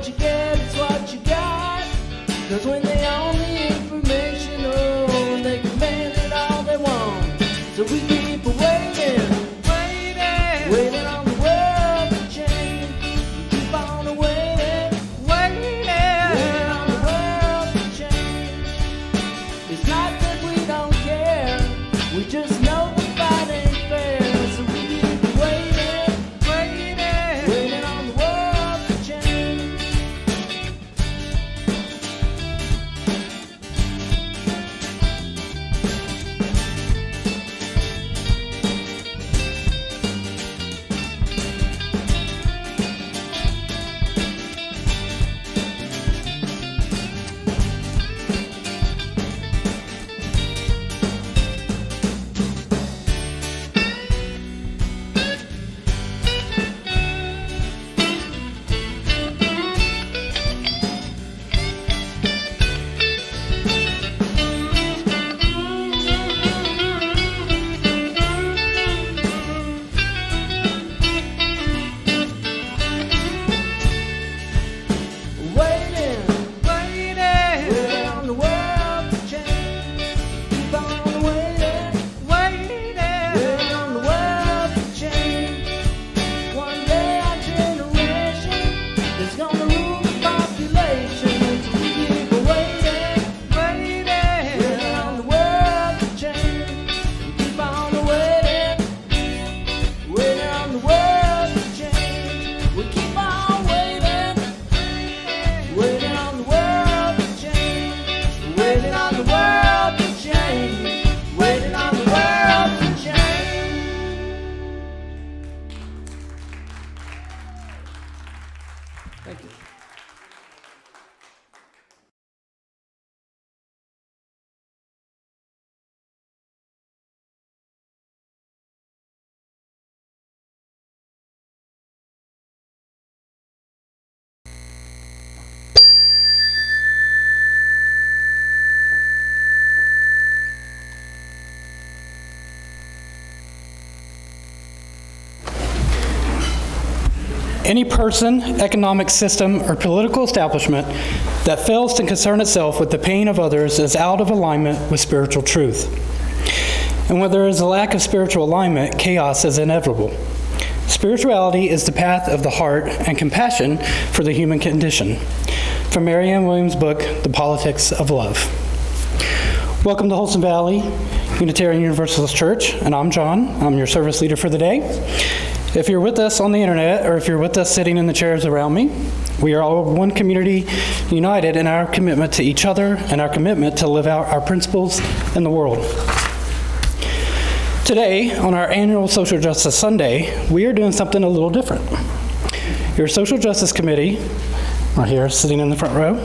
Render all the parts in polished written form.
you get is what you got. 'Cause when they own the information, oh, they can demand it all they want. So we keep waiting, waiting on the world to change. We keep on waiting, waiting on the world to change. It's not that we don't care, we just know the fight ain't fair. So we keep waiting, waiting on the world to change. Thank you. Any person, economic system, or political establishment that fails to concern itself with the pain of others is out of alignment with spiritual truth. And when there is a lack of spiritual alignment, chaos is inevitable. Spirituality is the path of the heart and compassion for the human condition. From Marianne Williams' book, The Politics of Love. Welcome to Holston Valley Unitarian Universalist Church, and I'm John. I'm your service leader for the day. If you're with us on the internet, or if you're with us sitting in the chairs around me, we are all one community, united in our commitment to each other and our commitment to live out our principles in the world. Today, on our annual Social Justice Sunday, we are doing something a little different. Your Social Justice Committee, right here sitting in the front row,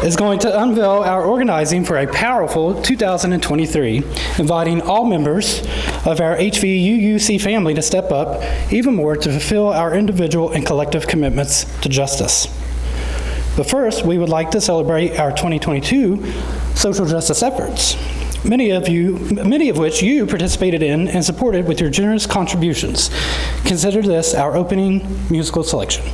is going to unveil our organizing for a powerful 2023, inviting all members of our HVUUC family to step up even more to fulfill our individual and collective commitments to justice. But first, we would like to celebrate our 2022 social justice efforts, many of which you participated in and supported with your generous contributions. Consider this our opening musical selection.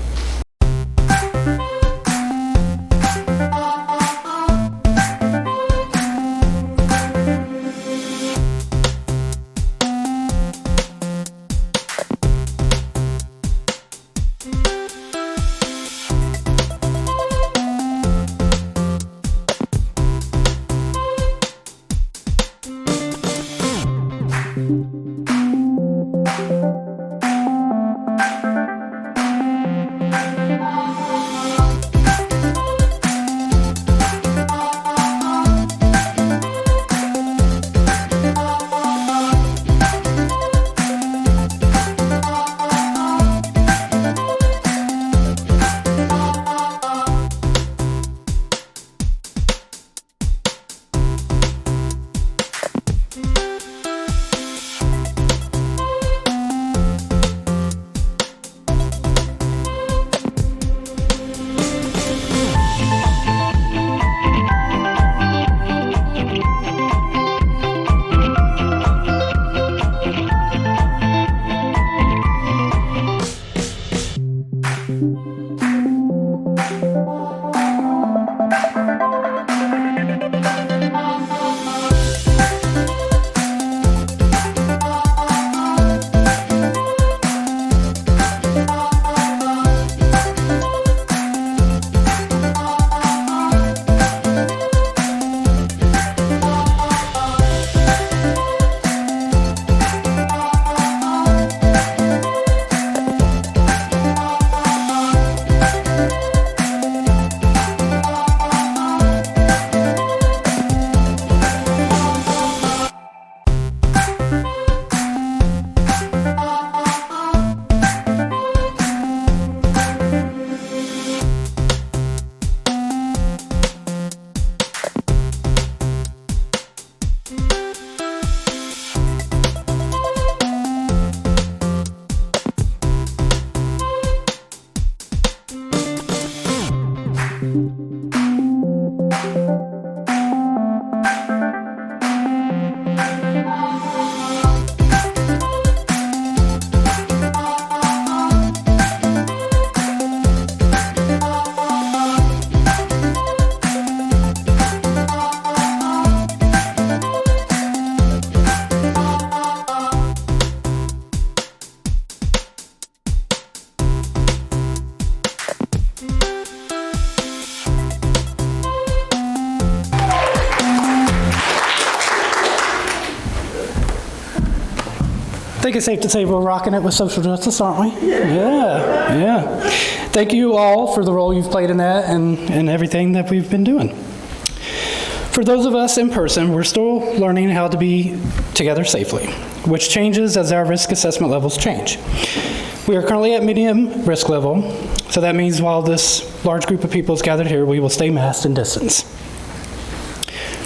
think it's safe to say we're rocking it with social justice, aren't we? Yeah. Thank you all for the role you've played in that and everything that we've been doing. For those of us in person, we're still learning how to be together safely, which changes as our risk assessment levels change. We are currently at medium risk level, so that means while this large group of people is gathered here, we will stay masked and distanced.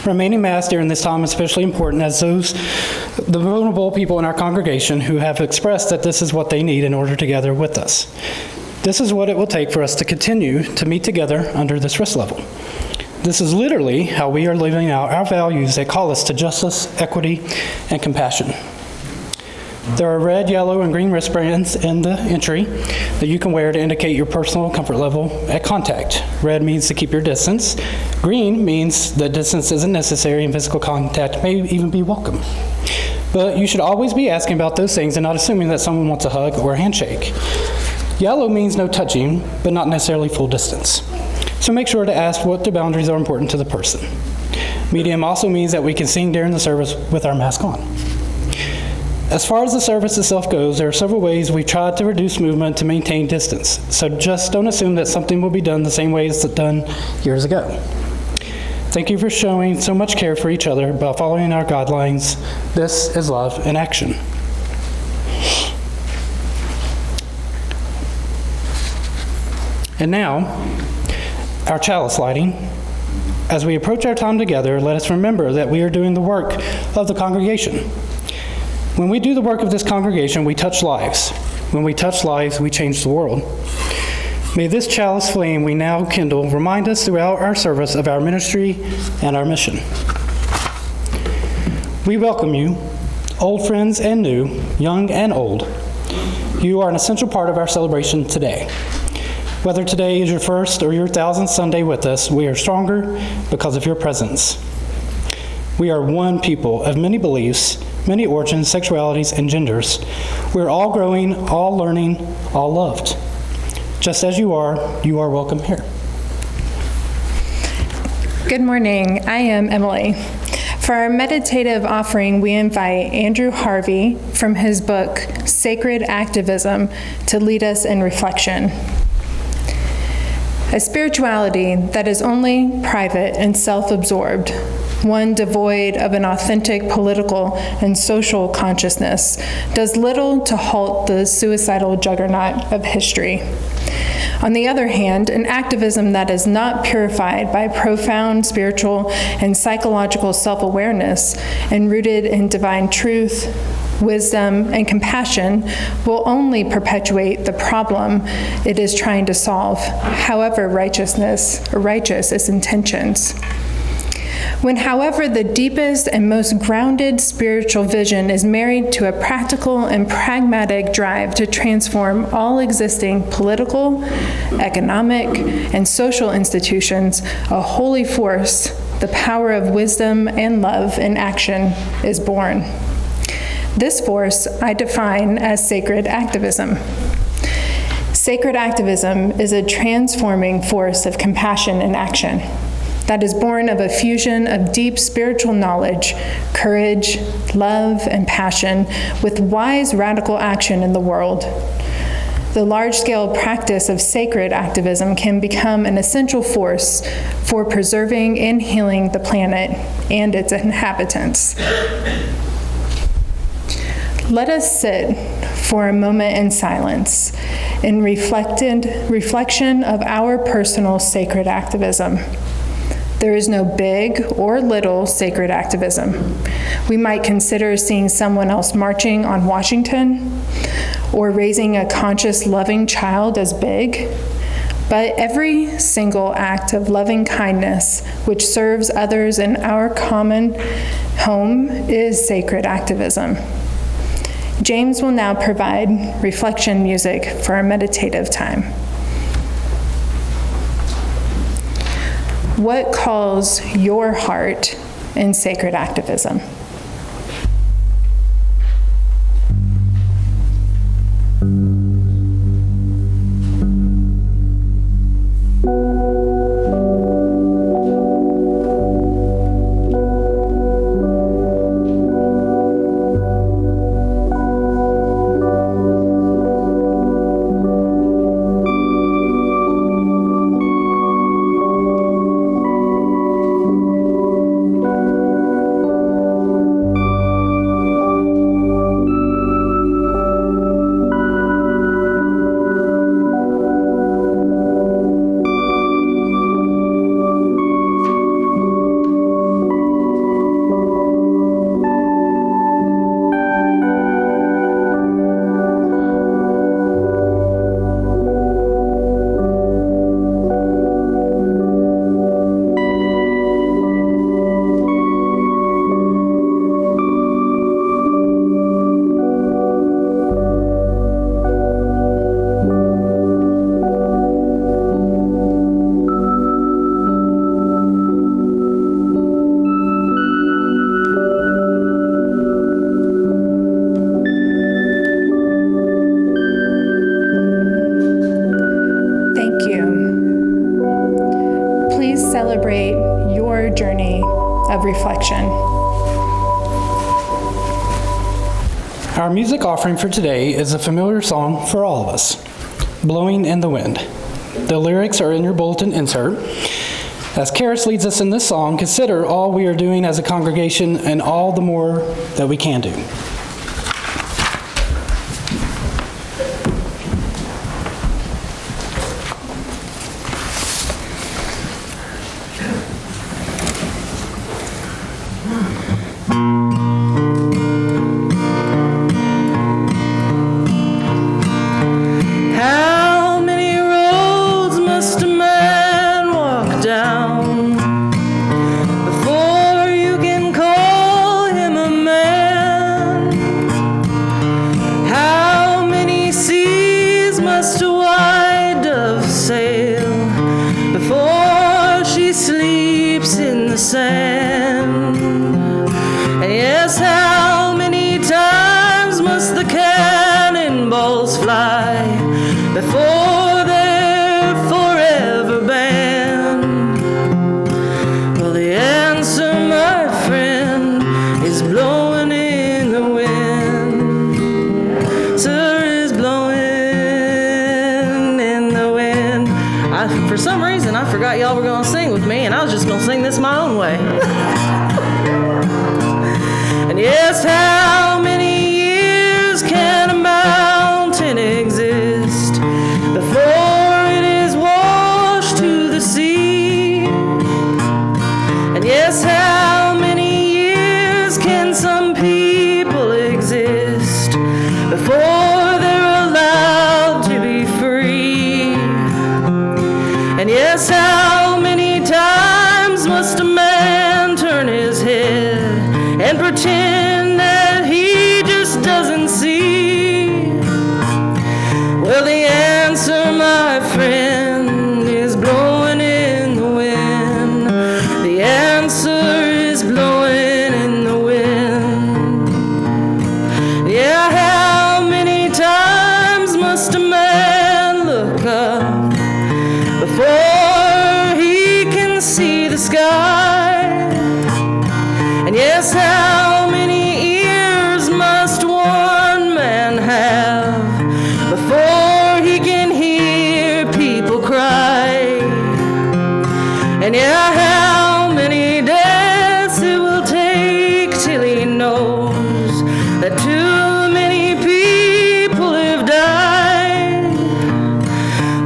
Remaining masked during this time is especially important as the vulnerable people in our congregation who have expressed that this is what they need in order to gather with us. This is what it will take for us to continue to meet together under this risk level. This is literally how we are living out our values that call us to justice, equity, and compassion. There are red, yellow, and green wristbands in the entry that you can wear to indicate your personal comfort level at contact. Red means to keep your distance. Green means that distance isn't necessary and physical contact may even be welcome. But you should always be asking about those things and not assuming that someone wants a hug or a handshake. Yellow means no touching, but not necessarily full distance. So make sure to ask what the boundaries are important to the person. Medium also means that we can sing during the service with our mask on. As far as the service itself goes, there are several ways we've tried to reduce movement to maintain distance. So just don't assume that something will be done the same way it's done years ago. Thank you for showing so much care for each other by following our guidelines. This is love in action. And now, our chalice lighting. As we approach our time together, let us remember that we are doing the work of the congregation. When we do the work of this congregation, we touch lives. When we touch lives, we change the world. May this chalice flame we now kindle remind us throughout our service of our ministry and our mission. We welcome you, old friends and new, young and old. You are an essential part of our celebration today. Whether today is your first or your 1000th Sunday with us, we are stronger because of your presence. We are one people of many beliefs, many origins, sexualities, and genders. We're all growing, all learning, all loved. Just as you are welcome here. Good morning. I am Emily. For our meditative offering, we invite Andrew Harvey from his book, Sacred Activism, to lead us in reflection. A spirituality that is only private and self-absorbed, one devoid of an authentic political and social consciousness, does little to halt the suicidal juggernaut of history. On the other hand, an activism that is not purified by profound spiritual and psychological self-awareness and rooted in divine truth, wisdom, and compassion will only perpetuate the problem it is trying to solve, however righteous its intentions. When, however, the deepest and most grounded spiritual vision is married to a practical and pragmatic drive to transform all existing political, economic, and social institutions, a holy force, the power of wisdom and love in action, is born. This force I define as sacred activism. Sacred activism is a transforming force of compassion and action that is born of a fusion of deep spiritual knowledge, courage, love, and passion with wise radical action in the world. The large-scale practice of sacred activism can become an essential force for preserving and healing the planet and its inhabitants. Let us sit for a moment in silence in reflection of our personal sacred activism. There is no big or little sacred activism. We might consider seeing someone else marching on Washington or raising a conscious, loving child as big, but every single act of loving kindness which serves others in our common home is sacred activism. James will now provide reflection music for our meditative time. What calls your heart in sacred activism? of reflection. Our music offering for today is a familiar song for all of us, Blowing in the Wind. The lyrics are in your bulletin insert. As Karis leads us in this song, consider all we are doing as a congregation and all the more that we can do. For some reason, I forgot y'all were going to sing with me, and I was just going to sing this my own way. And yes, how many years can a mountain exist before it is washed to the sea? And yes, how many years can some people exist before they're allowed to be free? And yes, how many times must a man turn his head and pretend that he just doesn't see? Well, the answer, my friend, is blowing in the wind. The answer is blowing in the wind. Yeah, how many times must a man look up before he can see the sky? And yes, how many ears must one man have before he can hear people cry? And yeah, how many deaths it will take till he knows that too many people have died?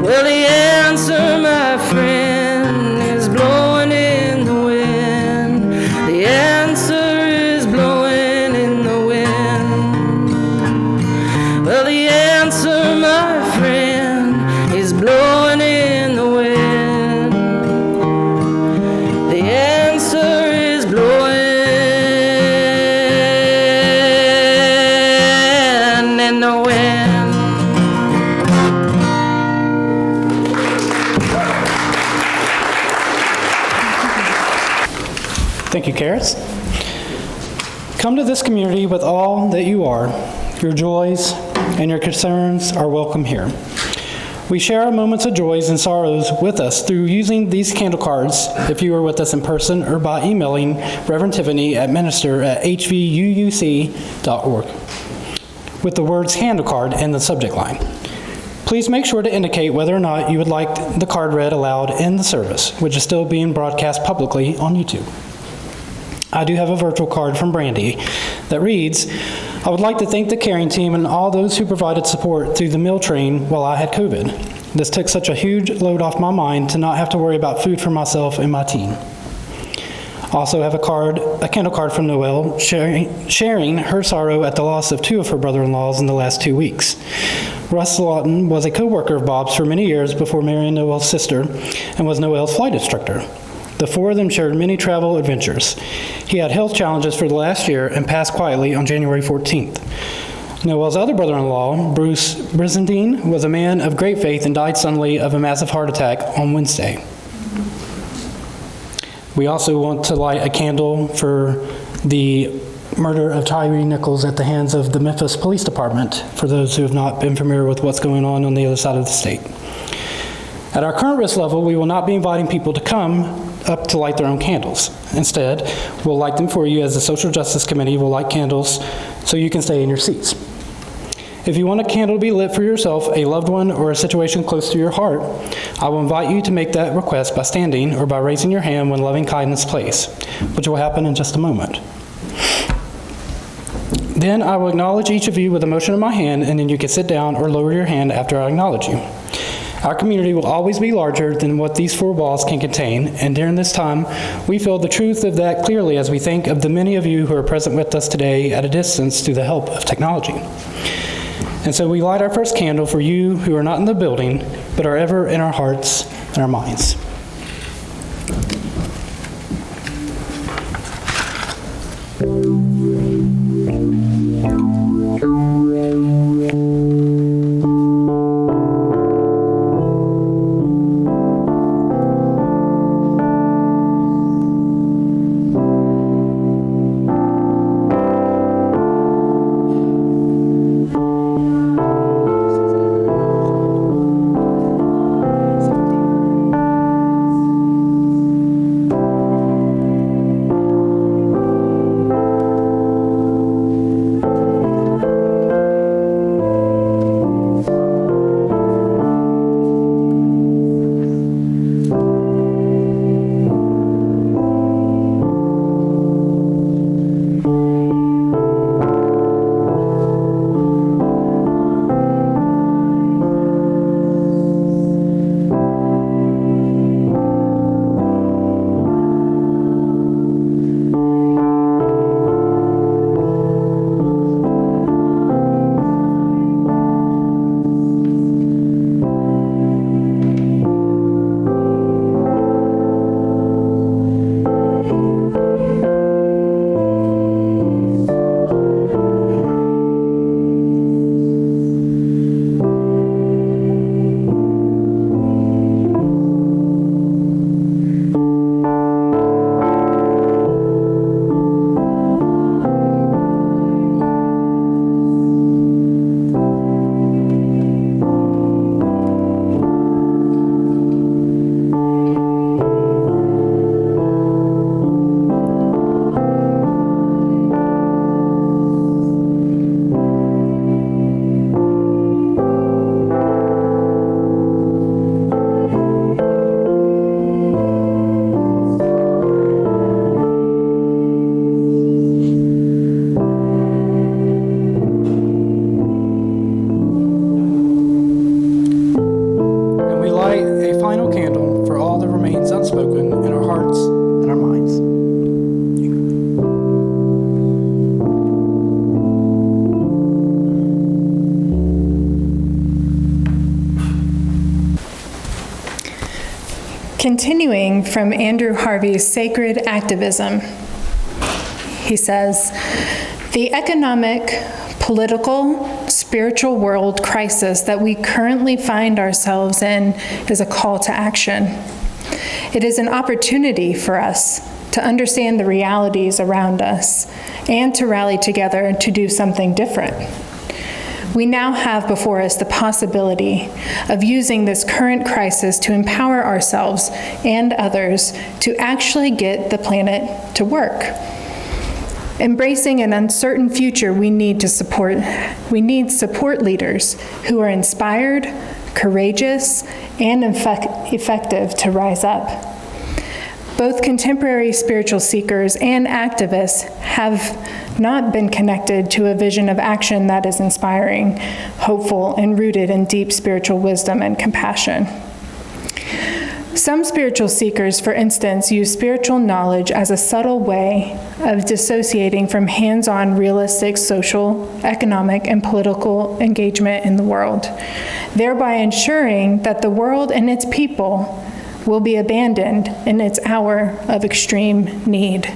Well, the answer, my friend, is blowing in the wind. The answer is blowing in the wind. Well, the answer, my friend, is blowing in the wind. The answer is blowing in the wind. Thank you, Karis. Come to this community with all that you are. Your joys and your concerns are welcome here. We share our moments of joys and sorrows with us through using these candle cards if you are with us in person, or by emailing Reverend Tiffany at minister@HVUUC.org with the words candle card in the subject line. Please make sure to indicate whether or not you would like the card read aloud in the service, which is still being broadcast publicly on YouTube. I do have a virtual card from Brandy that reads, I would like to thank the caring team and all those who provided support through the meal train while I had COVID. This took such a huge load off my mind to not have to worry about food for myself and my teen. Also have a candle card from Noelle sharing her sorrow at the loss of two of her brother-in-laws in the last 2 weeks. Russ Lawton was a co-worker of Bob's for many years before marrying Noelle's sister and was Noelle's flight instructor. The four of them shared many travel adventures. He had health challenges for the last year and passed quietly on January 14th. Noelle's other brother-in-law, Bruce Brizendine, was a man of great faith and died suddenly of a massive heart attack on Wednesday. We also want to light a candle for the murder of Tyree Nichols at the hands of the Memphis Police Department, for those who have not been familiar with what's going on the other side of the state. At our current risk level, we will not be inviting people to come up to light their own candles. Instead, we'll light them for you as the Social Justice Committee will light candles so you can stay in your seats. If you want a candle to be lit for yourself, a loved one, or a situation close to your heart, I will invite you to make that request by standing or by raising your hand when loving kindness plays, which will happen in just a moment. Then I will acknowledge each of you with a motion of my hand, and then you can sit down or lower your hand after I acknowledge you. Our community will always be larger than what these four walls can contain, and during this time, we feel the truth of that clearly as we think of the many of you who are present with us today at a distance through the help of technology. And so we light our first candle for you who are not in the building, but are ever in our hearts and our minds. Continuing from Andrew Harvey's Sacred Activism, he says, "The economic, political, spiritual world crisis that we currently find ourselves in is a call to action. It is an opportunity for us to understand the realities around us and to rally together to do something different. We now have before us the possibility of using this current crisis to empower ourselves and others to actually get the planet to work. Embracing an uncertain future, we need support leaders who are inspired, courageous, and effective to rise up. Both contemporary spiritual seekers and activists have not been connected to a vision of action that is inspiring, hopeful, and rooted in deep spiritual wisdom and compassion. Some spiritual seekers, for instance, use spiritual knowledge as a subtle way of dissociating from hands-on realistic social, economic, and political engagement in the world, thereby ensuring that the world and its people will be abandoned in its hour of extreme need.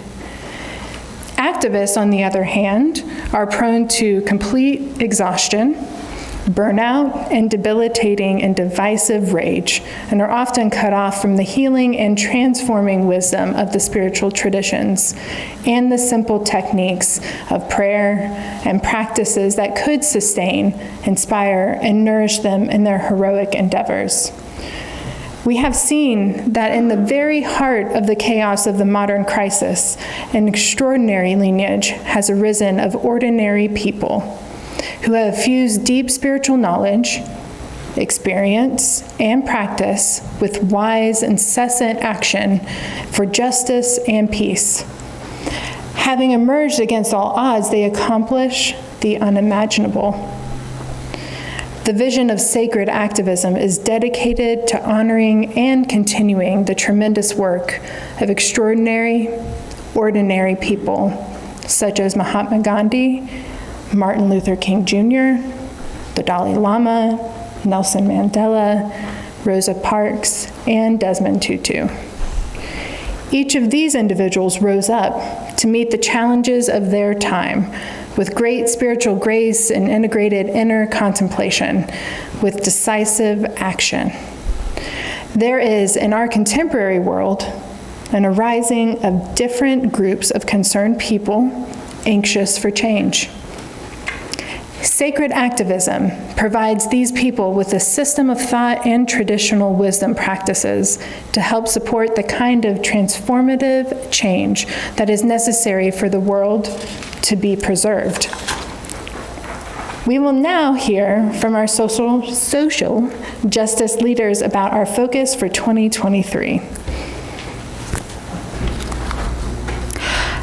Activists, on the other hand, are prone to complete exhaustion, burnout, and debilitating and divisive rage, and are often cut off from the healing and transforming wisdom of the spiritual traditions and the simple techniques of prayer and practices that could sustain, inspire, and nourish them in their heroic endeavors. We have seen that in the very heart of the chaos of the modern crisis, an extraordinary lineage has arisen of ordinary people who have fused deep spiritual knowledge, experience, and practice with wise, incessant action for justice and peace. Having emerged against all odds, they accomplish the unimaginable. The vision of sacred activism is dedicated to honoring and continuing the tremendous work of extraordinary, ordinary people, such as Mahatma Gandhi, Martin Luther King Jr., the Dalai Lama, Nelson Mandela, Rosa Parks, and Desmond Tutu. Each of these individuals rose up to meet the challenges of their time with great spiritual grace and integrated inner contemplation, with decisive action. There is, in our contemporary world, an arising of different groups of concerned people anxious for change. Sacred activism provides these people with a system of thought and traditional wisdom practices to help support the kind of transformative change that is necessary for the world to be preserved. We will now hear from our social justice leaders about our focus for 2023.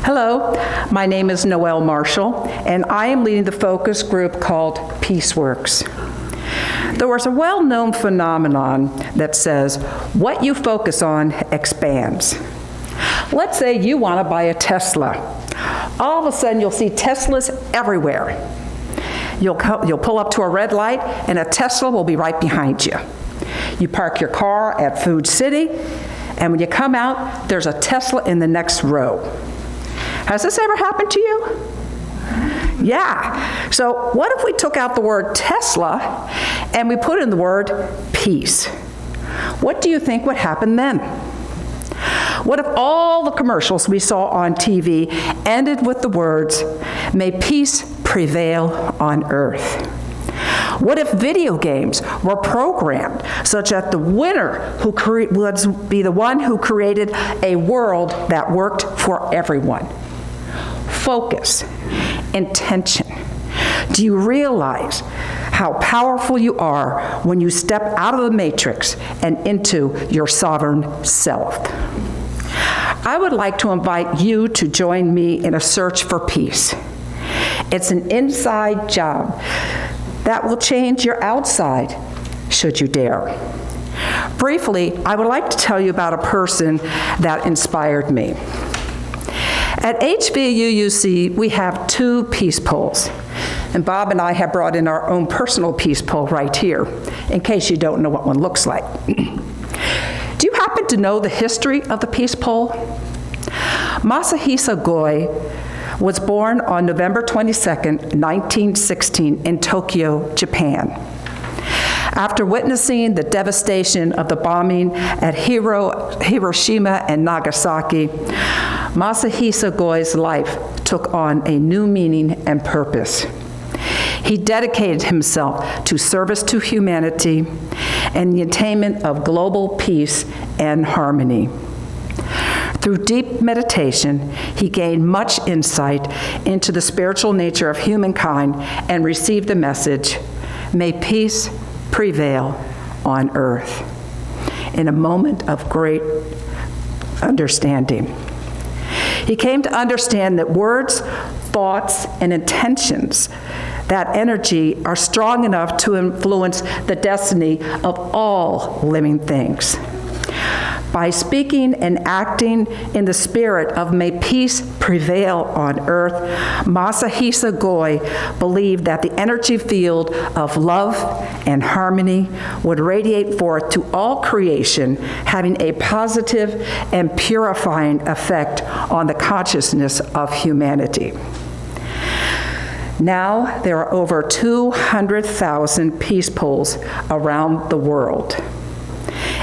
Hello, my name is Noelle Marshall, and I am leading the focus group called PeaceWorks. There was a well-known phenomenon that says, what you focus on expands. Let's say you want to buy a Tesla. All of a sudden, you'll see Teslas everywhere. You'll pull up to a red light, and a Tesla will be right behind you. You park your car at Food City, and when you come out, there's a Tesla in the next row. Has this ever happened to you? Yeah. So what if we took out the word Tesla and we put in the word peace? What do you think would happen then? What if all the commercials we saw on TV ended with the words, "May peace prevail on earth"? What if video games were programmed such that the winner would be the one who created a world that worked for everyone? Focus, intention. Do you realize how powerful you are when you step out of the matrix and into your sovereign self? I would like to invite you to join me in a search for peace. It's an inside job that will change your outside, should you dare. Briefly, I would like to tell you about a person that inspired me. At HVUUC, we have 2 peace poles, and Bob and I have brought in our own personal peace pole right here, in case you don't know what one looks like. Do you happen to know the history of the peace pole? Masahisa Goi was born on November 22nd, 1916 in Tokyo, Japan. After witnessing the devastation of the bombing at Hiroshima and Nagasaki, Masahisa Goi's life took on a new meaning and purpose. He dedicated himself to service to humanity and the attainment of global peace and harmony. Through deep meditation, he gained much insight into the spiritual nature of humankind and received the message, "May peace prevail on earth," in a moment of great understanding. He came to understand that words, thoughts, and intentions, that energy, are strong enough to influence the destiny of all living things. By speaking and acting in the spirit of "May peace prevail on earth," Masahisa Goi believed that the energy field of love and harmony would radiate forth to all creation, having a positive and purifying effect on the consciousness of humanity. Now there are over 200,000 peace poles around the world.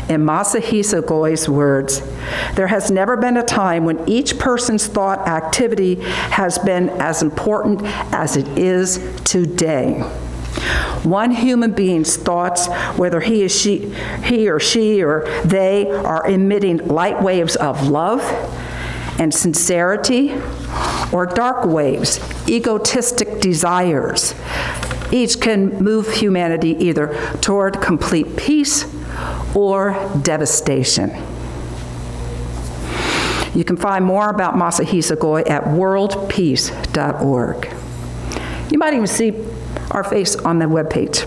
In Masahisa Goi's words, there has never been a time when each person's thought activity has been as important as it is today. One human being's thoughts, whether he or she or they are emitting light waves of love and sincerity, or dark waves, egotistic desires, each can move humanity either toward complete peace or devastation. You can find more about Masa Hisagoi at worldpeace.org. You might even see our face on the webpage.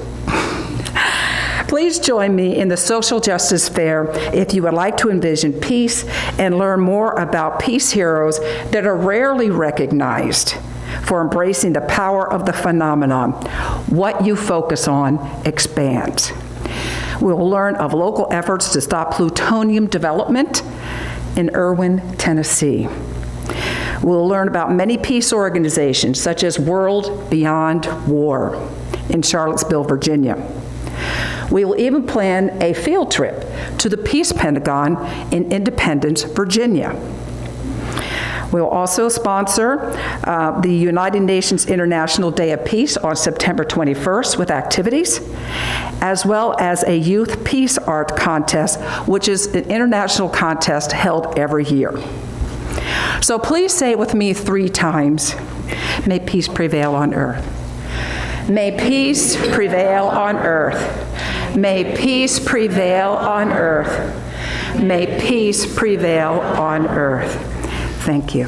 Please join me in the Social Justice Fair if you would like to envision peace and learn more about peace heroes that are rarely recognized for embracing the power of the phenomenon. What you focus on expands. We will learn of local efforts to stop plutonium development in Irwin, Tennessee. We'll learn about many peace organizations such as World Beyond War in Charlottesville, Virginia. We will even plan a field trip to the Peace Pentagon in Independence, Virginia. We'll also sponsor the United Nations International Day of Peace on September 21st with activities, as well as a youth peace art contest, which is an international contest held every year. So please say it with me 3 times. May peace prevail on earth. May peace prevail on earth. May peace prevail on earth. May peace prevail on earth. Thank you.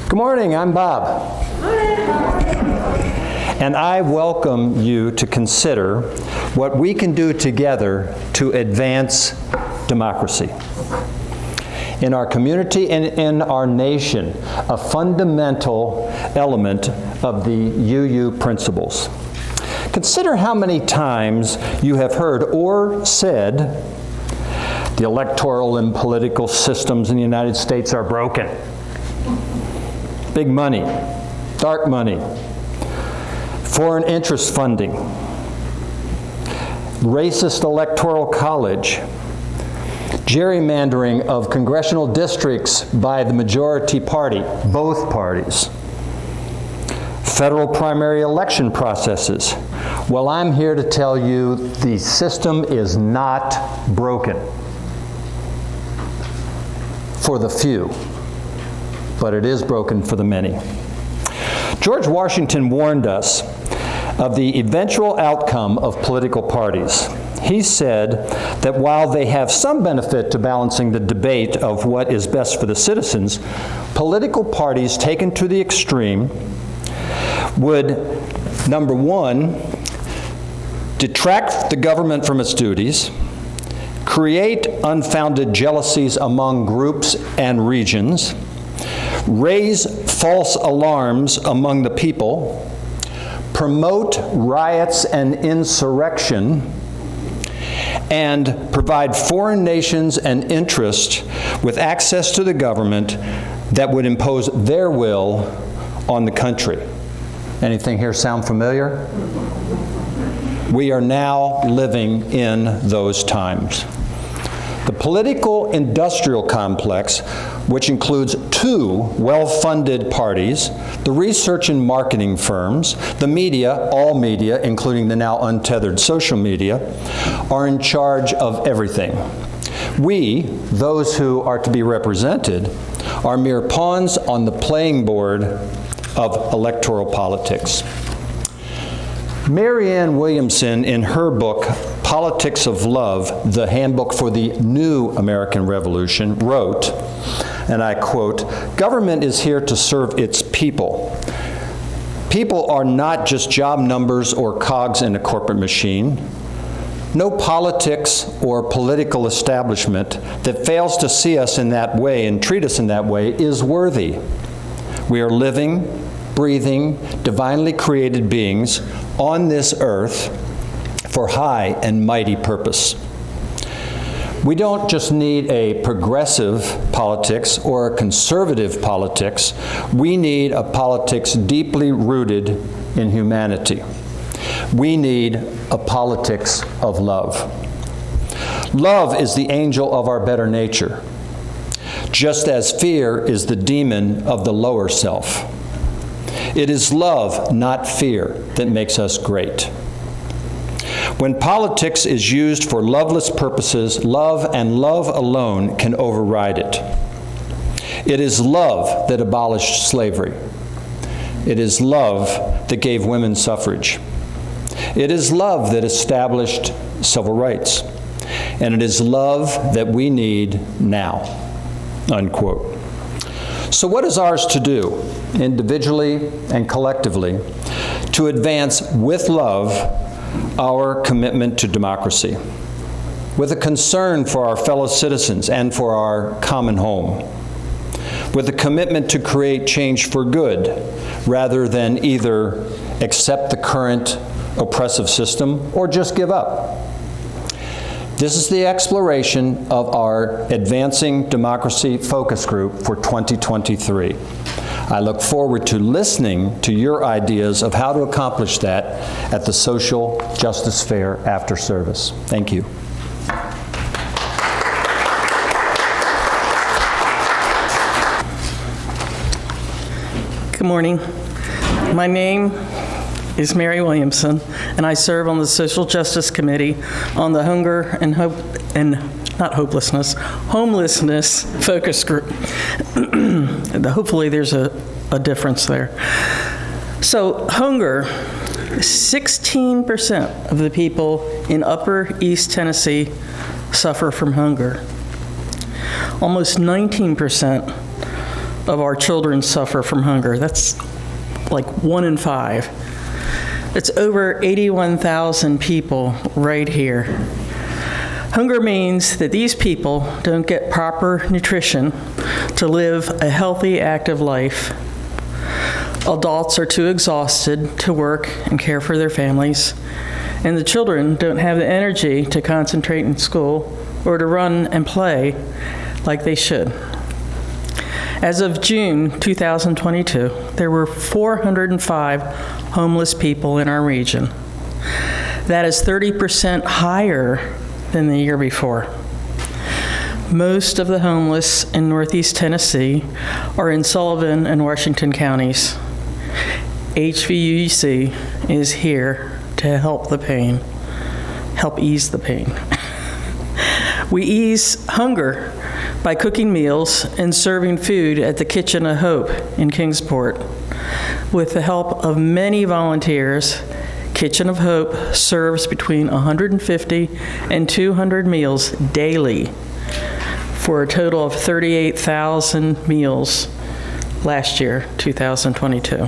Good morning, I'm Bob. And I welcome you to consider what we can do together to advance democracy in our community and in our nation, a fundamental element of the UU principles. Consider how many times you have heard or said, the electoral and political systems in the United States are broken. Big money, dark money, foreign interest funding, racist electoral college, gerrymandering of congressional districts by the majority party, both parties, federal primary election processes. Well, I'm here to tell you the system is not broken for the few, but it is broken for the many. George Washington warned us of the eventual outcome of political parties. He said that while they have some benefit to balancing the debate of what is best for the citizens, political parties taken to the extreme would, number one, detract the government from its duties, create unfounded jealousies among groups and regions, raise false alarms among the people, promote riots and insurrection, and provide foreign nations and interests with access to the government that would impose their will on the country. Anything here sound familiar? We are now living in those times. The political industrial complex, which includes 2 well-funded parties, the research and marketing firms, the media, all media, including the now untethered social media, are in charge of everything. We, those who are to be represented, are mere pawns on the playing board of electoral politics. Marianne Williamson, in her book, Politics of Love, the handbook for the new American Revolution, wrote, and I quote, "Government is here to serve its people. People are not just job numbers or cogs in a corporate machine. No politics or political establishment that fails to see us in that way and treat us in that way is worthy. We are living, breathing, divinely created beings on this earth for high and mighty purpose. We don't just need a progressive politics or a conservative politics. We need a politics deeply rooted in humanity. We need a politics of love. Love is the angel of our better nature, just as fear is the demon of the lower self. It is love, not fear, that makes us great. When politics is used for loveless purposes, love and love alone can override it. It is love that abolished slavery. It is love that gave women suffrage. It is love that established civil rights. And it is love that we need now, unquote. So what is ours to do, individually and collectively, to advance with love our commitment to democracy, with a concern for our fellow citizens and for our common home, with a commitment to create change for good, rather than either accept the current oppressive system or just give up? This is the exploration of our Advancing Democracy Focus Group for 2023. I look forward to listening to your ideas of how to accomplish that at the Social Justice Fair after service. Thank you. Good morning. My name is Mary Williamson, and I serve on the Social Justice Committee on the Homelessness Focus Group. Hopefully there's a difference there. So hunger, 16% of the people in Upper East Tennessee suffer from hunger. Almost 19% of our children suffer from hunger. That's like 1 in 5. It's over 81,000 people right here. Hunger means that these people don't get proper nutrition to live a healthy, active life. Adults are too exhausted to work and care for their families, and the children don't have the energy to concentrate in school or to run and play like they should. As of June 2022, there were 405 homeless people in our region. That is 30% higher than the year before. Most of the homeless in Northeast Tennessee are in Sullivan and Washington counties. HVUUC is here to help ease the pain. We ease hunger by cooking meals and serving food at the Kitchen of Hope in Kingsport. With the help of many volunteers, Kitchen of Hope serves between 150 and 200 meals daily for a total of 38,000 meals last year, 2022.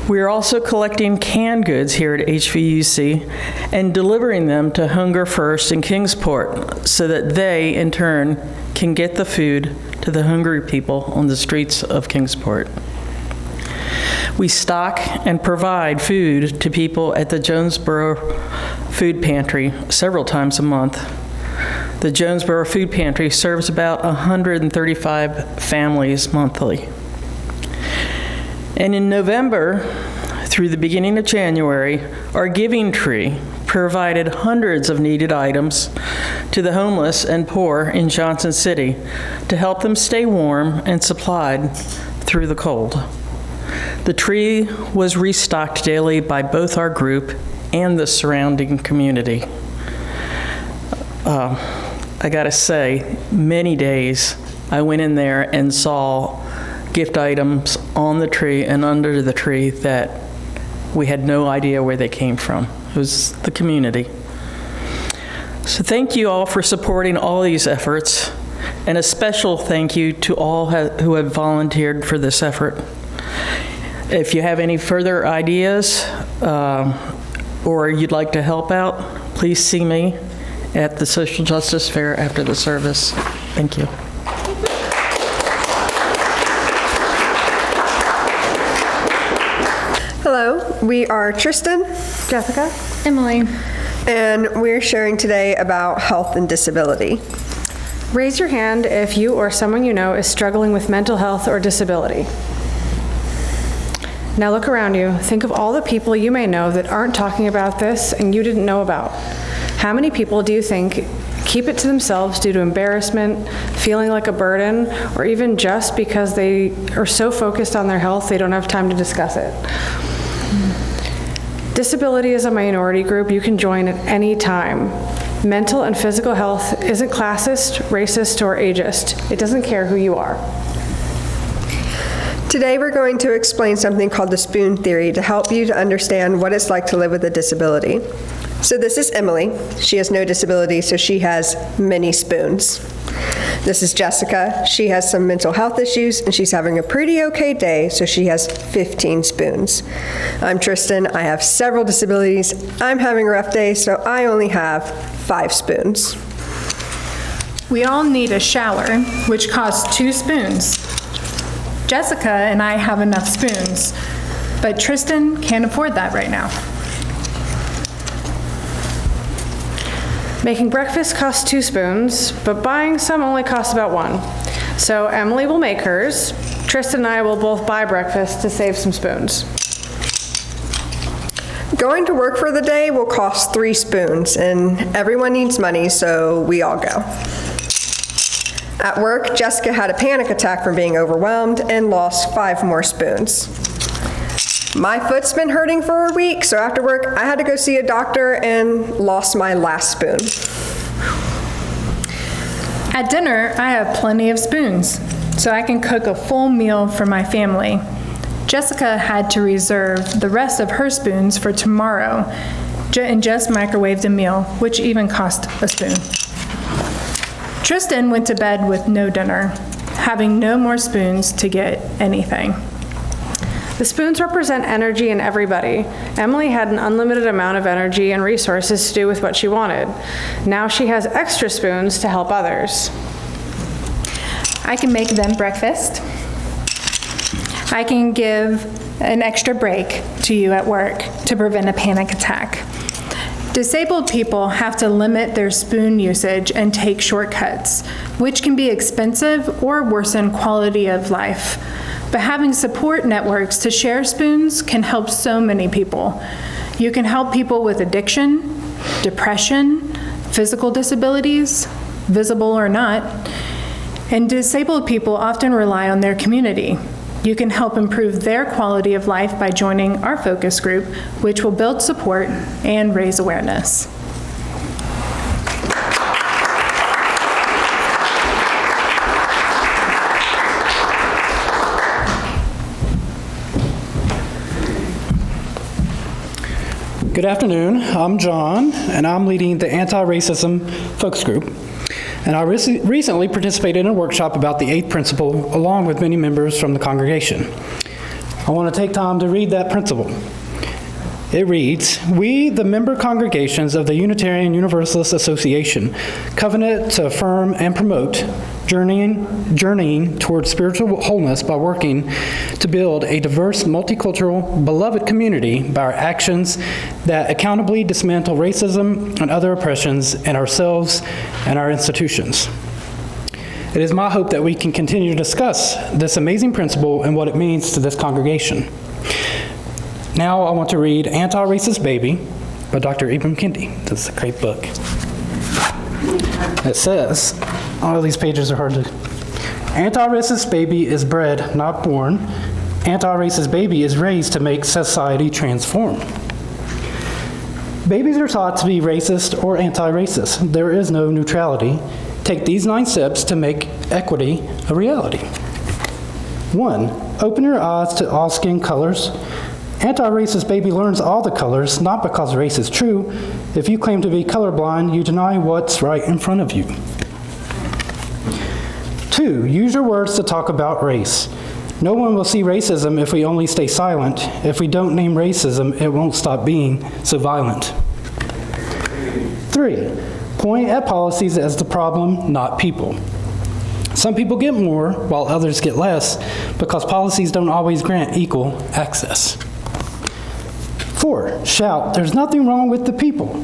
We are also collecting canned goods here at HVUUC and delivering them to Hunger First in Kingsport so that they, in turn, can get the food to the hungry people on the streets of Kingsport. We stock and provide food to people at the Jonesboro Food Pantry several times a month. The Jonesboro Food Pantry serves about 135 families monthly. And in November, through the beginning of January, our Giving Tree provided hundreds of needed items to the homeless and poor in Johnson City to help them stay warm and supplied through the cold. The tree was restocked daily by both our group and the surrounding community. I gotta say, many days I went in there and saw gift items on the tree and under the tree that we had no idea where they came from. It was the community. So thank you all for supporting all these efforts, and a special thank you to all who have volunteered for this effort. If you have any further ideas or you'd like to help out, please see me at the Social Justice Fair after the service. Thank you. Hello, we are Tristan, Jessica, Emily. and we're sharing today about health and disability. Raise your hand if you or someone you know is struggling with mental health or disability. Now look around you. Think of all the people you may know that aren't talking about this and you didn't know about. How many people do you think keep it to themselves due to embarrassment, feeling like a burden, or even just because they are so focused on their health they don't have time to discuss it? Disability is a minority group you can join at any time. Mental and physical health isn't classist, racist, or ageist. It doesn't care who you are. Today we're going to explain something called the spoon theory to help you to understand what it's like to live with a disability. So this is Emily. She has no disability, so she has many spoons. This is Jessica. She has some mental health issues, and she's having a pretty okay day, so she has 15 spoons. I'm Tristan. I have several disabilities. I'm having a rough day, so I only have 5 spoons. We all need a shower, which costs 2 spoons. Jessica and I have enough spoons, but Tristan can't afford that right now. Making breakfast costs 2 spoons, but buying some only costs about 1. So Emily will make hers. Tristan and I will both buy breakfast to save some spoons. Going to work for the day will cost 3 spoons, and everyone needs money, so we all go. At work, Jessica had a panic attack from being overwhelmed and lost 5 more spoons. My foot's been hurting for a week, so after work, I had to go see a doctor and lost my last spoon. At dinner, I have plenty of spoons, so I can cook a full meal for my family. Jessica had to reserve the rest of her spoons for tomorrow and just microwaved a meal, which even cost a spoon. Tristan went to bed with no dinner, having no more spoons to get anything. The spoons represent energy in everybody. Emily had an unlimited amount of energy and resources to do with what she wanted. Now she has extra spoons to help others. I can make them breakfast. I can give an extra break to you at work to prevent a panic attack. Disabled people have to limit their spoon usage and take shortcuts, which can be expensive or worsen quality of life. But having support networks to share spoons can help so many people. You can help people with addiction, depression, physical disabilities, visible or not, and disabled people often rely on their community. You can help improve their quality of life by joining our focus group, which will build support and raise awareness. Good afternoon. I'm John, and I'm leading the anti-racism focus group. And I recently participated in a workshop about the 8th principle, along with many members from the congregation. I want to take time to read that principle. It reads, "We, the member congregations of the Unitarian Universalist Association, covenant to affirm and promote journeying towards spiritual wholeness by working to build a diverse, multicultural, beloved community by our actions that accountably dismantle racism and other oppressions in ourselves and our institutions. It is my hope that we can continue to discuss this amazing principle and what it means to this congregation." Now I want to read Anti-Racist Baby by Dr. Ibram Kendi. This is a great book. It says, all these pages are hard to... Anti-racist baby is bred, not born. Anti-racist baby is raised to make society transform. Babies are taught to be racist or anti-racist. There is no neutrality. Take these 9 steps to make equity a reality. 1, open your eyes to all skin colors. Anti-racist baby learns all the colors, not because race is true. If you claim to be colorblind, you deny what's right in front of you. 2, use your words to talk about race. No one will see racism if we only stay silent. If we don't name racism, it won't stop being so violent. 3, point at policies as the problem, not people. Some people get more, while others get less, because policies don't always grant equal access. 4, shout, there's nothing wrong with the people.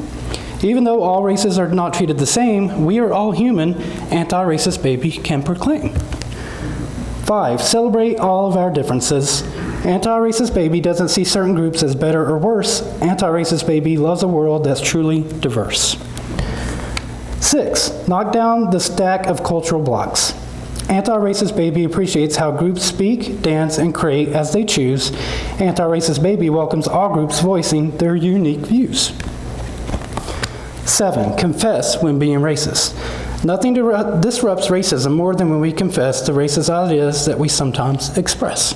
Even though all races are not treated the same, we are all human, anti-racist baby can proclaim. 5, celebrate all of our differences. Anti-racist baby doesn't see certain groups as better or worse. Anti-racist baby loves a world that's truly diverse. 6, knock down the stack of cultural blocks. Anti-Racist Baby appreciates how groups speak, dance, and create as they choose. Anti-Racist Baby welcomes all groups voicing their unique views. 7, confess when being racist. Nothing disrupts racism more than when we confess the racist ideas that we sometimes express.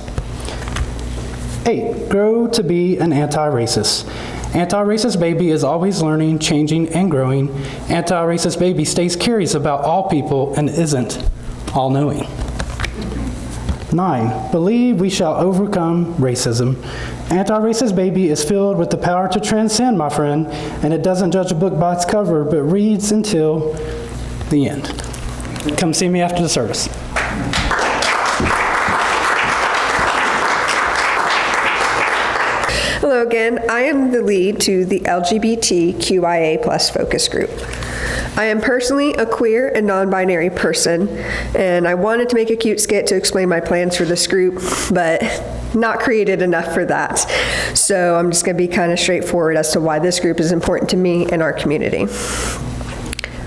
8, grow to be an anti-racist. Anti-Racist Baby is always learning, changing, and growing. Anti-Racist Baby stays curious about all people and isn't all-knowing. 9, believe we shall overcome racism. Anti-Racist Baby is filled with the power to transcend, my friend, and it doesn't judge a book by its cover, but reads until the end. Come see me after the service. Hello again. I am the lead to the LGBTQIA+ focus group. I am personally a queer and non-binary person, and I wanted to make a cute skit to explain my plans for this group, but not created enough for that. So I'm just going to be kind of straightforward as to why this group is important to me and our community.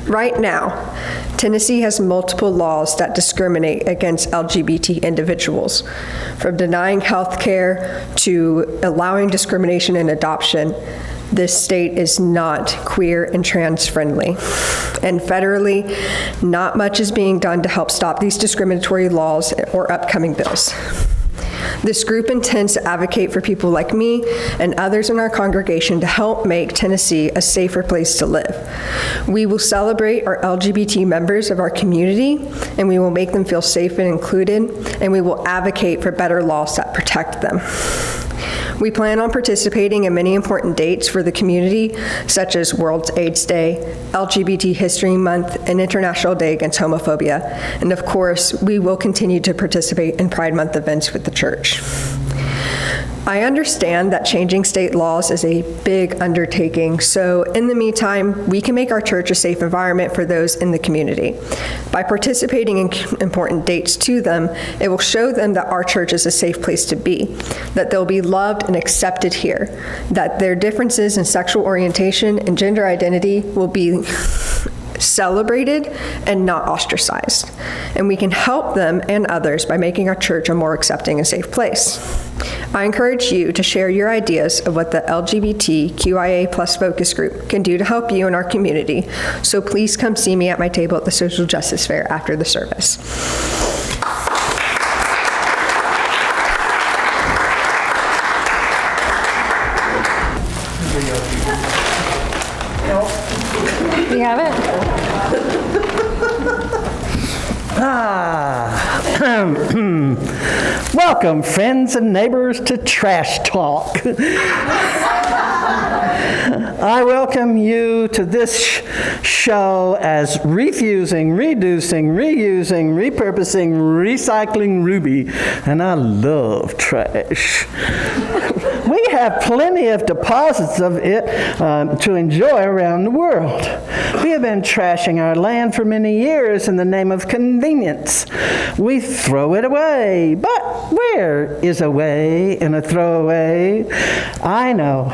Right now, Tennessee has multiple laws that discriminate against LGBT individuals, from denying health care to allowing discrimination in adoption. This state is not queer and trans friendly. And federally, not much is being done to help stop these discriminatory laws or upcoming bills. This group intends to advocate for people like me and others in our congregation to help make Tennessee a safer place to live. We will celebrate our LGBT members of our community, and we will make them feel safe and included, and we will advocate for better laws that protect them. We plan on participating in many important dates for the community, such as World AIDS Day, LGBT History Month, and International Day Against Homophobia. And of course, we will continue to participate in Pride Month events with the church. I understand that changing state laws is a big undertaking, so in the meantime, we can make our church a safe environment for those in the community. By participating in important dates to them, it will show them that our church is a safe place to be, that they'll be loved and accepted here, that their differences in sexual orientation and gender identity will be celebrated and not ostracized. And we can help them and others by making our church a more accepting and safe place. I encourage you to share your ideas of what the LGBTQIA+ focus group can do to help you in our community. So please come see me at my table at the Social Justice Fair after the service. You have it? Welcome, friends and neighbors, to Trash Talk. I welcome you to this show as refusing, reducing, reusing, repurposing, recycling Ruby, and I love trash. We have plenty of deposits of it to enjoy around the world. We have been trashing our land for many years in the name of convenience. We throw it away, but where is a way in a throwaway? I know.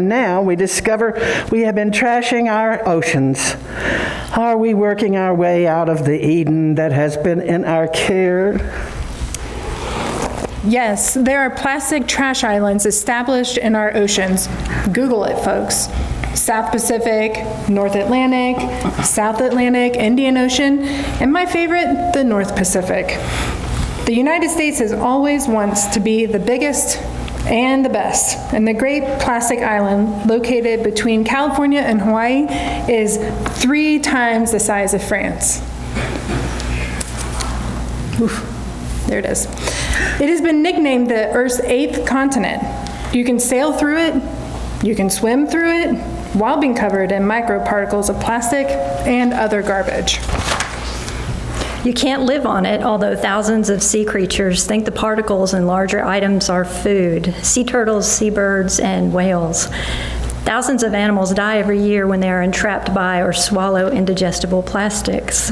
Now we discover we have been trashing our oceans. Are we working our way out of the Eden that has been in our care? Yes, there are plastic trash islands established in our oceans. Google it, folks. South Pacific, North Atlantic, South Atlantic, Indian Ocean, and my favorite, the North Pacific. The United States has always wants to be the biggest and the best, and the Great Plastic Island, located between California and Hawaii, is 3 times the size of France. Oof, there it is. It has been nicknamed the Earth's 8th continent. You can sail through it, you can swim through it, while being covered in microparticles of plastic and other garbage. You can't live on it, although thousands of sea creatures think the particles and larger items are food. Sea turtles, seabirds, and whales. Thousands of animals die every year when they are entrapped by or swallow indigestible plastics.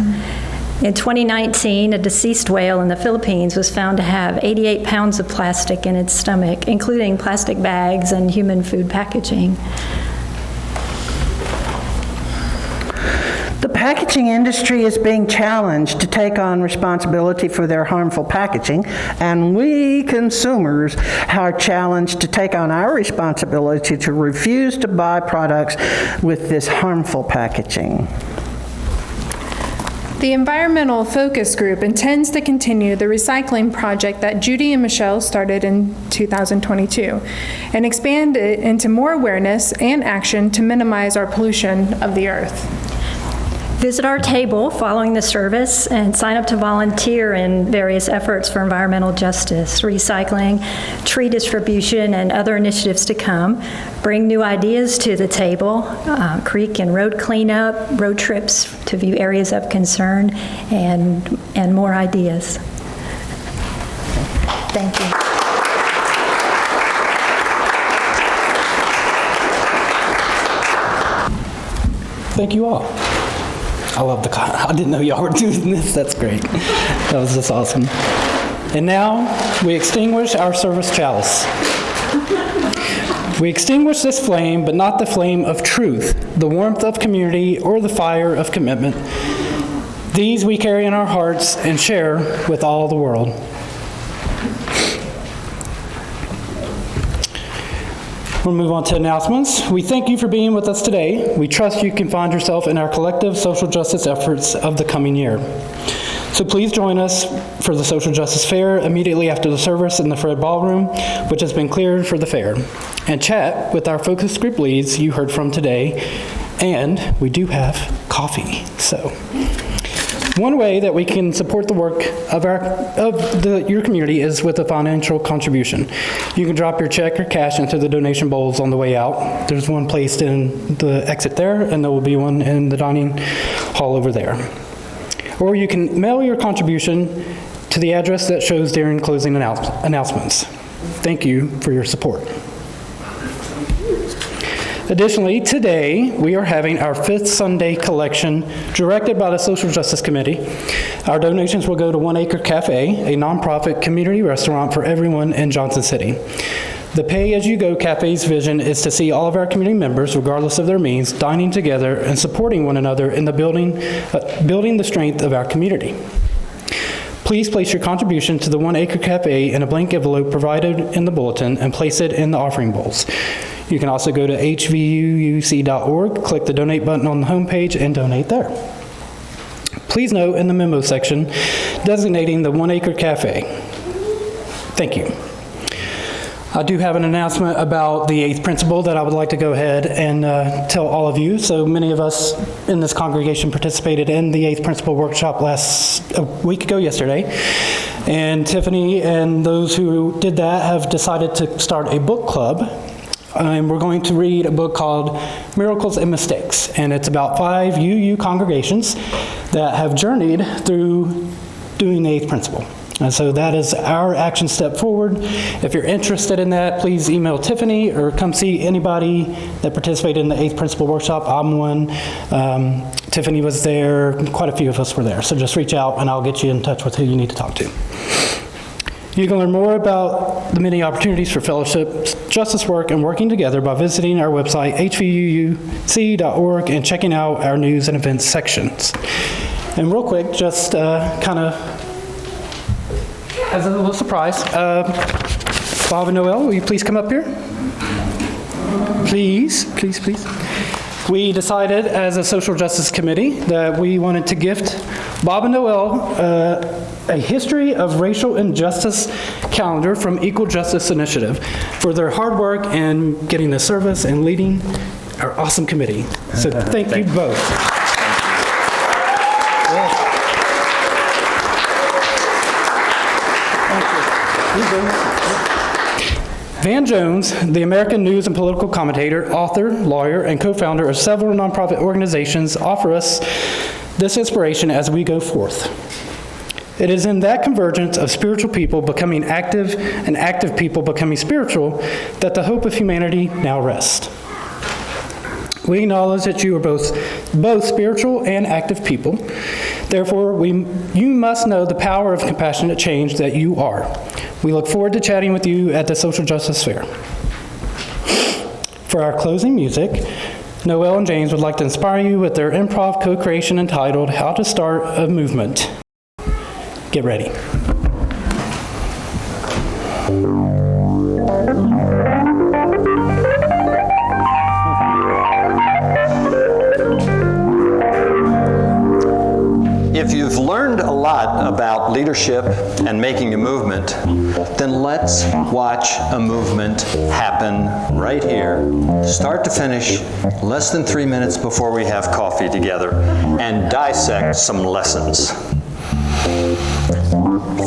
In 2019, a deceased whale in the Philippines was found to have 88 pounds of plastic in its stomach, including plastic bags and human food packaging. The packaging industry is being challenged to take on responsibility for their harmful packaging, and we consumers are challenged to take on our responsibility to refuse to buy products with this harmful packaging. The Environmental Focus Group intends to continue the recycling project that Judy and Michelle started in 2022 and expand it into more awareness and action to minimize our pollution of the earth. Visit our table following the service and sign up to volunteer in various efforts for environmental justice, recycling, tree distribution, and other initiatives to come. Bring new ideas to the table, creek and road cleanup, road trips to view areas of concern, and more ideas. Thank you. Thank you all. I love I didn't know y'all were doing this. That's great. That was just awesome. And now we extinguish our service chalice. We extinguish this flame, but not the flame of truth, the warmth of community, or the fire of commitment. These we carry in our hearts and share with all the world. We'll move on to announcements. We thank you for being with us today. We trust you can find yourself in our collective social justice efforts of the coming year. So please join us for the Social Justice Fair immediately after the service in the Fred Ballroom, which has been cleared for the fair, and chat with our focus group leads you heard from today, and we do have coffee. So one way that we can support the work of your community is with a financial contribution. You can drop your check or cash into the donation bowls on the way out. There's one placed in the exit there, and there will be one in the dining hall over there. Or you can mail your contribution to the address that shows during closing announcements. Thank you for your support. Additionally, today we are having our 5th Sunday collection directed by the Social Justice Committee. Our donations will go to One Acre Cafe, a nonprofit community restaurant for everyone in Johnson City. The Pay As You Go Cafe's vision is to see all of our community members, regardless of their means, dining together and supporting one another in the building the strength of our community. Please place your contribution to the One Acre Cafe in a blank envelope provided in the bulletin and place it in the offering bowls. You can also go to HVUUC.org, click the donate button on the homepage, and donate there. Please note in the memo section designating the One Acre Cafe. Thank you. I do have an announcement about the 8th principle that I would like to go ahead and tell all of you. So many of us in this congregation participated in the 8th principle workshop a week ago yesterday. And Tiffany and those who did that have decided to start a book club. And we're going to read a book called Miracles and Mistakes. And it's about 5 UU congregations that have journeyed through doing the 8th principle. And so that is our action step forward. If you're interested in that, please email Tiffany or come see anybody that participated in the 8th principle workshop. I'm one. Tiffany was there. Quite a few of us were there. So just reach out and I'll get you in touch with who you need to talk to. You can learn more about the many opportunities for fellowship, justice work, and working together by visiting our website, HVUUC.org, and checking out our news and events sections. And real quick, just kind of as a little surprise, Bob and Noel, will you please come up here? Please, please, please. We decided as a social justice committee that we wanted to gift Bob and Noel a History of Racial Injustice calendar from Equal Justice Initiative for their hard work in getting the service and leading our awesome committee. So thank you both. Van Jones, the American news and political commentator, author, lawyer, and co-founder of several nonprofit organizations, offer us this inspiration as we go forth. It is in that convergence of spiritual people becoming active and active people becoming spiritual that the hope of humanity now rests. We acknowledge that you are both spiritual and active people. Therefore, you must know the power of compassionate change that you are. We look forward to chatting with you at the Social Justice Fair. For our closing music, Noel and James would like to inspire you with their improv co-creation entitled How to Start a Movement. Get ready. If you've learned a lot about leadership and making a movement, then let's watch a movement happen right here, start to finish, less than 3 minutes before we have coffee together, and dissect some lessons.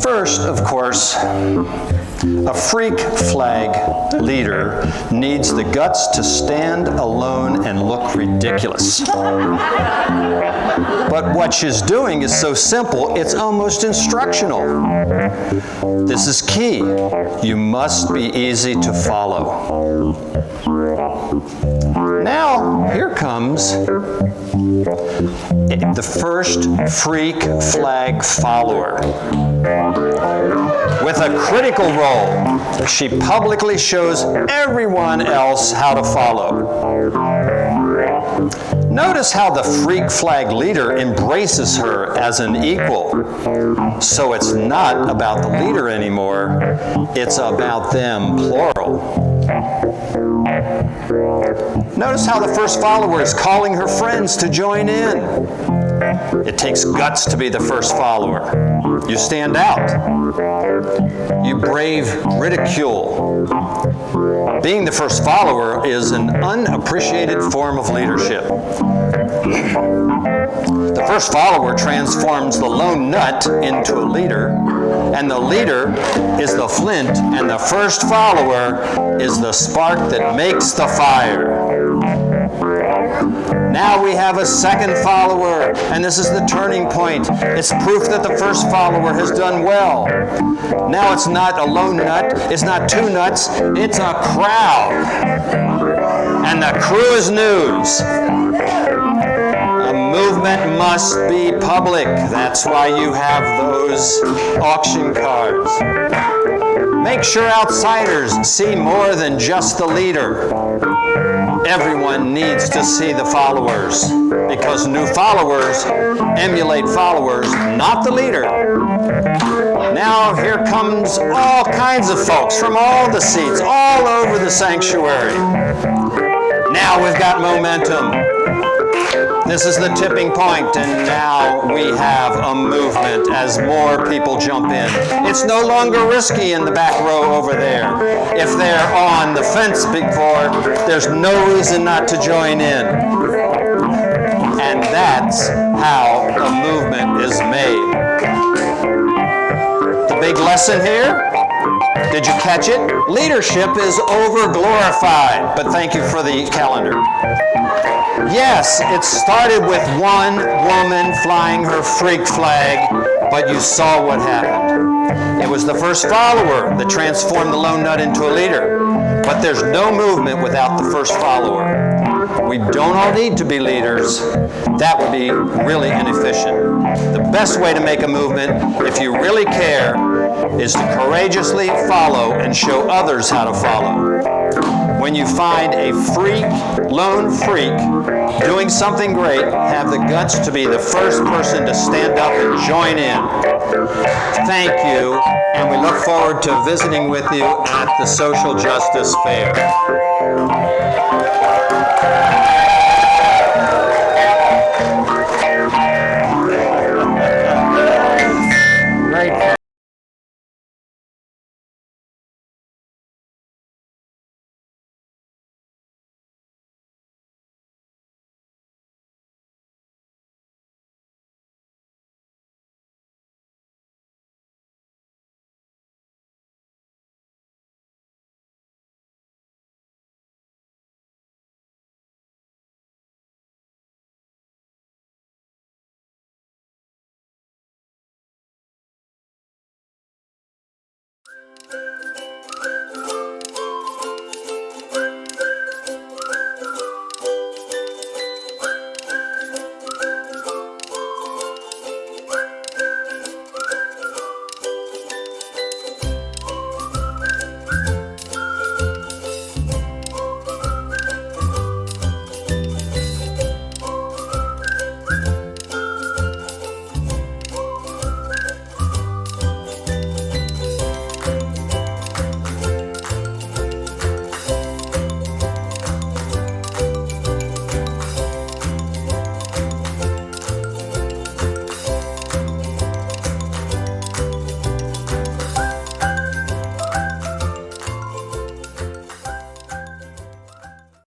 First, of course, a freak flag leader needs the guts to stand alone and look ridiculous. But what she's doing is so simple, it's almost instructional. This is key. You must be easy to follow. Now, here comes the first freak flag follower. With a critical role, she publicly shows everyone else how to follow. Notice how the freak flag leader embraces her as an equal. So it's not about the leader anymore, it's about them, plural. Notice how the first follower is calling her friends to join in. It takes guts to be the first follower. You stand out. You brave ridicule. Being the first follower is an unappreciated form of leadership. The first follower transforms the lone nut into a leader, and the leader is the flint, and the first follower is the spark that makes the fire. Now we have a second follower, and this is the turning point. It's proof that the first follower has done well. Now it's not a lone nut, it's not two nuts, it's a crowd. And the crew is news. A movement must be public. That's why you have those auction cards. Make sure outsiders see more than just the leader. Everyone needs to see the followers, because new followers emulate followers, not the leader. Now here comes all kinds of folks from all the seats, all over the sanctuary. Now we've got momentum. This is the tipping point, and now we have a movement as more people jump in. It's no longer risky in the back row over there. If they're on the fence before, there's no reason not to join in. And that's how a movement is made. The big lesson here? Did you catch it? Leadership is over-glorified, but thank you for the calendar. Yes, it started with one woman flying her freak flag, but you saw what happened. It was the first follower that transformed the lone nut into a leader, but there's no movement without the first follower. We don't all need to be leaders. That would be really inefficient. The best way to make a movement, if you really care, is to courageously follow and show others how to follow. When you find a freak, lone freak, doing something great, have the guts to be the first person to stand up and join in. Thank you, and we look forward to visiting with you at the Social Justice Fair.